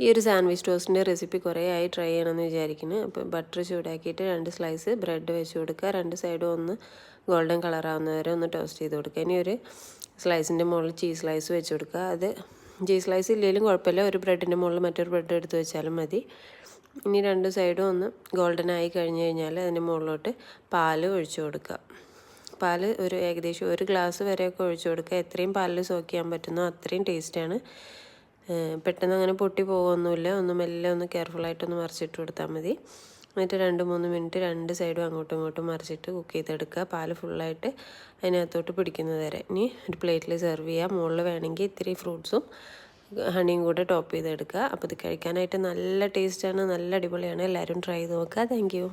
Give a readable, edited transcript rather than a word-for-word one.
ഈ ഒരു sandwich ടോസ്റ്റിൻ്റെ recipe കുറേ ആയി ട്രൈ ചെയ്യണമെന്ന് വിചാരിക്കുന്നു. അപ്പോൾ ബട്ടർ ചൂടാക്കിയിട്ട് 2 സ്ലൈസ് ബ്രെഡ് വെച്ച് കൊടുക്കുക. 2 സൈഡും ഒന്ന് ഗോൾഡൻ കളറാവുന്ന വരെ ഒന്ന് ടോസ്റ്റ് ചെയ്ത് കൊടുക്കുക. ഇനി ഒരു സ്ലൈസിൻ്റെ മുകളിൽ ചീസ് സ്ലൈസ് വെച്ച് കൊടുക്കുക. അത് ചീസ് സ്ലൈസ് ഇല്ലെങ്കിലും കുഴപ്പമില്ല, ഒരു ബ്രെഡിൻ്റെ മുകളിൽ മറ്റൊരു ബ്രെഡ് എടുത്ത് വെച്ചാലും മതി. ഇനി 2 സൈഡും ഒന്ന് ഗോൾഡൻ ആയി കഴിഞ്ഞ് കഴിഞ്ഞാൽ അതിൻ്റെ മുകളിലോട്ട് പാല് ഒഴിച്ചു കൊടുക്കുക. പാല് ഏകദേശം 1 ഗ്ലാസ് വരെയൊക്കെ ഒഴിച്ചു കൊടുക്കുക. എത്രയും പാലിൽ സോക്ക് ചെയ്യാൻ പറ്റുന്നോ അത്രയും ടേസ്റ്റാണ്. പെട്ടെന്ന് അങ്ങനെ പൊട്ടി പോകുമൊന്നുമില്ല. മെല്ലെ ഒന്ന് കെയർഫുള്ളായിട്ടൊന്ന് മറിച്ചിട്ട് കൊടുത്താൽ മതി. എന്നിട്ട് 2-3 മിനിറ്റ് 2 സൈഡും അങ്ങോട്ടും ഇങ്ങോട്ടും മറിച്ചിട്ട് കുക്ക് ചെയ്തെടുക്കുക. പാല് ഫുള്ളായിട്ട് അതിനകത്തോട്ട് പിടിക്കുന്നത് വരെ. ഇനി ഒരു പ്ലേറ്റിൽ സെർവ് ചെയ്യുക. മുകളിൽ വേണമെങ്കിൽ ഇത്തിരി ഫ്രൂട്ട്സും ഹണിയും കൂടെ ടോപ്പ് ചെയ്തെടുക്കുക. അപ്പോൾ ഇത് കഴിക്കാനായിട്ട് നല്ല ടേസ്റ്റാണ്, നല്ല അടിപൊളിയാണ്. എല്ലാവരും ട്രൈ ചെയ്ത് നോക്കുക. Thank you.